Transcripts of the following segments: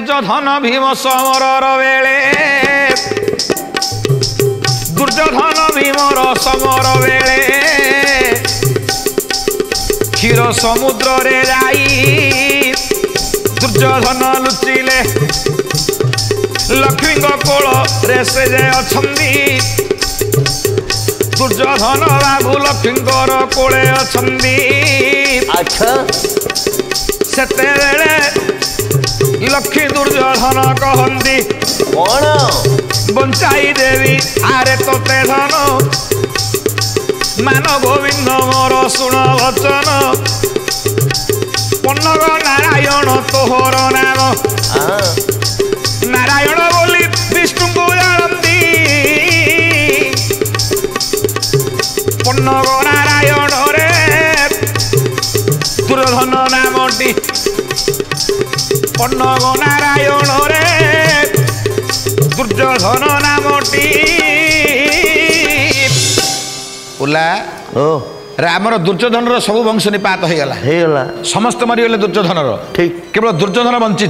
Duryodhan Bhim summer बेले Duryodhan Bhimar summer बेले क्षीर समुद्र रे जाई दुर्योधन लुचिले लक्ष्मी कोल रे से जे अछंदी दुर्योधन बाबू लक्ष्मी कोले अछंदी। अच्छा सेते बेले लक्ष्मी दुर्योधन कहंदी कौन बंचाई देवी आरे तोते धन मान गोविंद मोर शुण वचन पन्नग नारायण तोहर नाम नारायण बोली विष्णु को जानती पन्नग नारायण रे दुर्योधन नामटी पन्नग नारायण रे दुर्योधन नामटी उला रामर दुर्योधन सब वंश निपात हो गला समस्त मरीगले दुर्योधन ठीक केवल दुर्योधन बंची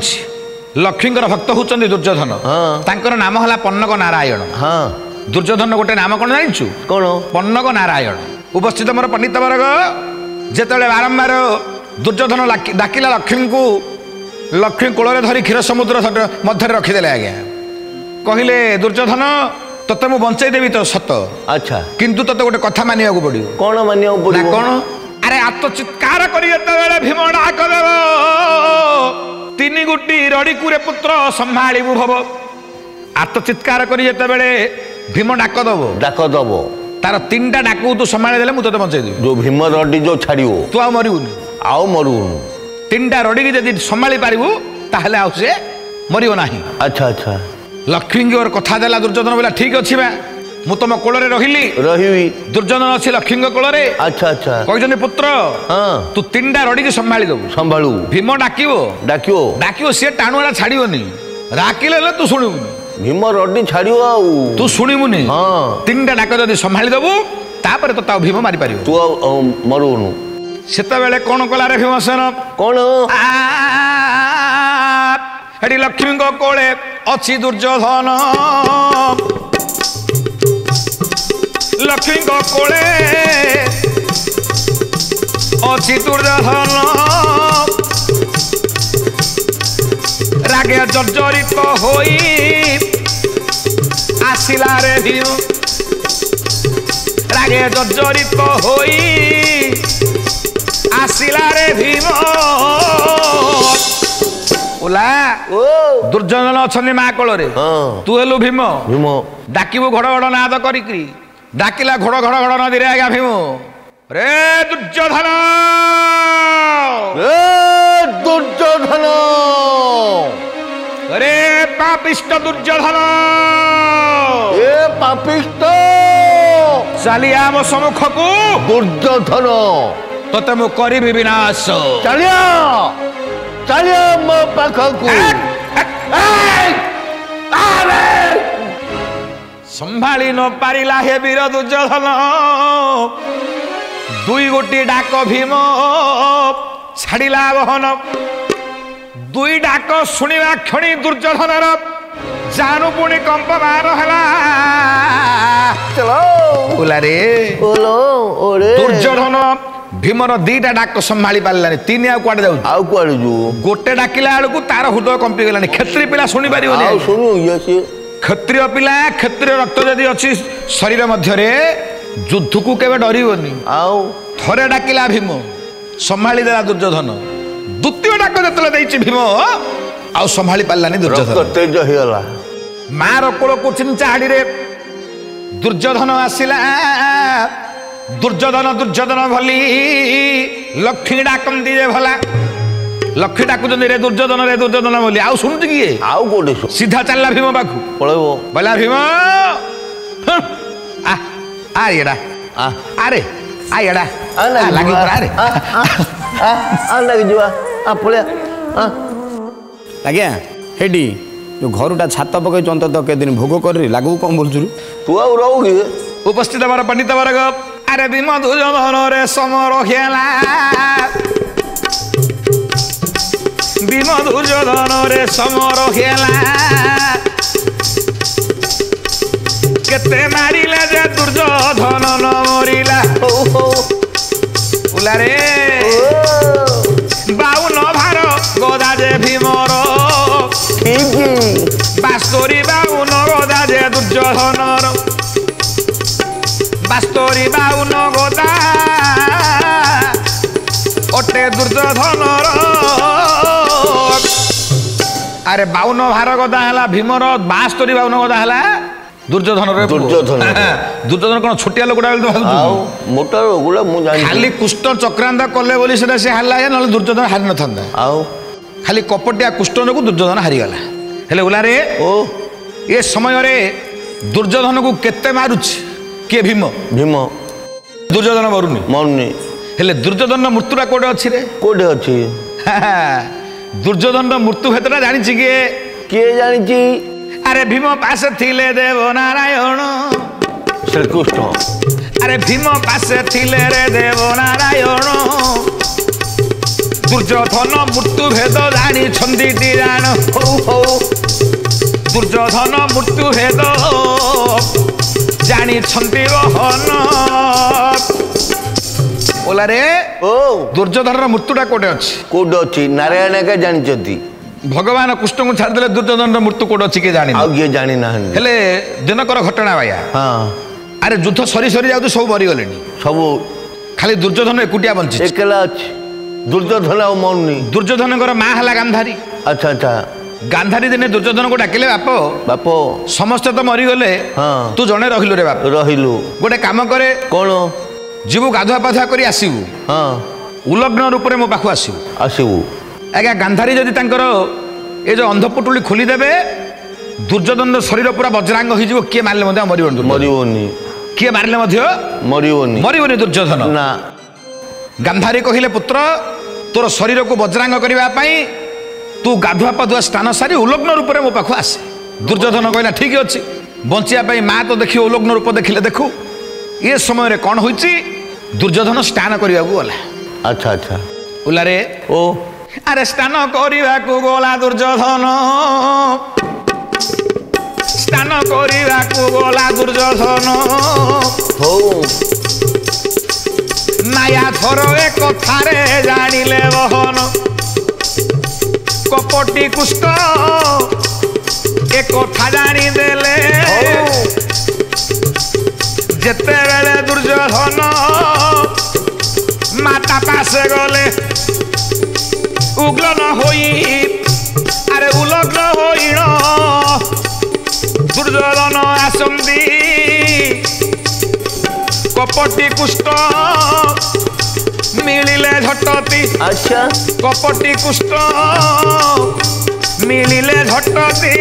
लक्ष्मी भक्त होचंदी दुर्योधन तांकर नाम हला पन्नग नारायण। हाँ दुर्योधन गोटे नाम कौन जानिछु कौन पन्नग नारायण। उपस्थित मोर पंडित वर्ग जेतेबेले बारंबार दुर्योधन डाकिला लक्ष्मी को लक्ष्मी कोल धरी क्षीर समुद्र मध्य रखीदे आज्ञा कहले दुर्योधन तते मु बंचाई देवी तो सत अच्छा किंतु तते गोटे कथा मानिया को पड़ियो कौन मानिया पड़ियो कौन अरे आत्मचित्कार करी जेतेबेले भीम डाक देव तीन गुटी रड़ी कुरे पुत्र संभाळिबु भव आत्मचित्कार करी जेतेबेले भीम डाक दब तार तीनटा डाकू तू संभाळि देले मु तते बंचाई देबी जो भीम रड़ी जो छाड़ियो तू आ मरिबुनी तीनटा रड़ी की जदि संभाळि पारिबु ताहले आउ से मरियो नाही। अच्छा अच्छा लक्ष्मी की ओर कथा देला दुर्योधन बोला ठीक अच्छी बा मु तुम कोल रही दुर्योधन अच्छी लक्ष्मी कोल अच्छा अच्छा कहते पुत्र हाँ तू तीनटा रड़ी की संभाली दबु संभालू भीम डाकिबो डाकियो डाकियो सी टाणुआ छाड़ियोनी डाकिले तू शुणुनी भीम रड़ी छाड़ियो तू शुणुनी हाँ तीनटा डाक जदि संभाली दबु तापर तो ता भीम मारी पारिबो तू मरुनु सेते बेले कोन कला रे भीमसेन कौन एडी लक्ष्मी को कोले अच्छी दुर्योधन लक्ष्मी को कोले अच्छी दुर्योधन रागे जर्जरित होई आसिला रे भीम रागे जर्जरित होई आसिला रे भीम ओला दुर्योधन अछनी मा कोल रे तू हेलु भीम भीम डाकिबु घड़ घड़ नाद करिकरी डाकिला घड़ घड़ घड़ नदी रे आज्ञा भीम रे दुर्योधन दुर्योधन रे पापिष्ट दुर्योधन ए पापिष्ट चलिया मो सम्मुख को दुर्योधन तते मु करिबि विनाश चलिया चलिया मो पाखकु संभाली न पारिला हे वीर दुर्योधन दुई गोटी डाक भीम छाड़िला बहन दुई डाक शुणिला क्षणी दुर्योधनर जानू पुणी कंपमान है चलो बोला रे बोलो ओरे दुर्योधन भीमर दीटा डाक संभाली पारानी तीन आउ कुआडे जाऊ आउ कुआडे जो गोटे डाकिला बेलू तार हृदय कंपी गलानी क्षत्रिय पिला शुणी पार शुणु ये क्षत्रिय पिला क्षत्रिय रक्त जदि अच्छी शरीर मध्य युद्ध को केवे डरबनी आउ थरे डाकिला भीम संभाली देला दुर्योधन द्वितीय डाक जो भीम आउ संभाली पारानी दुर्योधन तेज होगा मार कोल को चिंचाड़ी रे दुर्योधन आसिला दुर्योधन दुर्योधन भली लक्ष्मी डाकती जे भला लक्ष्मी डाकुन रे दुर्योधन बोली आउ शुणुची किए आउ कोटे सीधा चलला भीम पाखु पळेबो बोला भीम आ एडा अरे आ एडा लागी अरे आ लागी जुआ आ पळे आज्ञा हेडी जो घरुटा छात पकई चंत तो के दिन भोग करी लागू कौन बोलछु तू आ रहू की उपस्थित बार पंडित वर्ग अरे भीम दुर्योधन रे समर खेला भीम दुर्योधन रे समर हेला केते मारिले जे दुर्योधन न मरिला उला रे बाउन भार गदा जे भीमर बास्तोरी बाउन गदा जे दुर्योधनर बास्तोरी बाउन गदा ओटे दुर्योधनर अरे बाउन भार गदा हला भीमर 72 बाउन गदा हला दुर्योधन दुर्योधन कौन छोटिया लोकटा मोटा लोकड़ा खाली कुष्ठ चक्रांत कले बोली से हारला ना दुर्योधन हारि न था खाली कपटिया कुष्ठ को दुर्योधन हारीगला हेले उला रे ओ ये समय रे दुर्योधन को केते मारुछ के भीम भीम दुर्योधन मरुनी मरुनी हेले दुर्योधन मृत्युरा कोडे अछि रे कोडे अछि दुर्योधन मृत्यु हेतरा जानि छि के जानि छि अरे भीम पासे थिले देव नारायण श्रीकृष्ण अरे भीम पासे थिले रे देव नारायण दुर्योधन मृत्यु भेद जानी छंदी जान दुर्योधन मृत्यु भेद जानी छंदी बहन ओला रे ओ दुर्योधन मृत्युटा कोटे अछि कोडे अछि नारायण के जानि छथि भगवान कृष्ण को छाड़देले दुर्योधन मृत्यु कोड अछि के जानि आ के जानि ना हेले दिनकर घटना भाया हां अरे युद्ध सरी सरी जाउ सब मरि गलेनी सब खाली दुर्योधन एकुटिया बंची एकला अछि दुर्योधन आ मौनी दुर्योधनकर मां हला गांधारी अच्छा अच्छा गांधारी दिने दुर्योधन को डाकिले बापो बापो समस्त तो मरि गले हां तू जणे रहिलु रे बाप रहिलु गोटे काम करे कोन जीवु गाधुआ पाधुआ करी आसीबु हां उलग्न रूप रे मो पाखु आसीबु आसीबु आज्ञा गांधारी जदि तांकर ए जो अंधपुटुली खोली देबे दुर्योधन शरीर पूरा वज्रांग हो जिवो के मारले मध्य मरिबन मरिबोनी के मारले मध्य मरिबोनी दुर्योधन ना गांधारी कहिले पुत्र तोर शरीर को वज्रांग करबा पई तू गाधुआ पाधुआ स्नान सारी उलग्न रूप रे मो पाखु आसे दुर्योधन कहला ठीक अछि बंचिया पई मा तो देखि उलग्न रूप देखिले देखु ये समय रे कोन होईची दुर्योधन स्नान करबा को गला अच्छा अच्छा उला रे ओ अरे स्नान करबा को गला दुर्योधन स्नान करबा को गला दुर्योधन हो माया थर ए कथारे जानिले बहन कपटी कुष्ठ ए कथा जानी देले जेते बेले दुर्योधन माता पासे गले उग्लन होई अरे उलग्न होइण दुर्योधन आसंदी कपटी कुष्ठ मिलिले झटती अच्छा कपटी कुष्ठ मिलिले झटती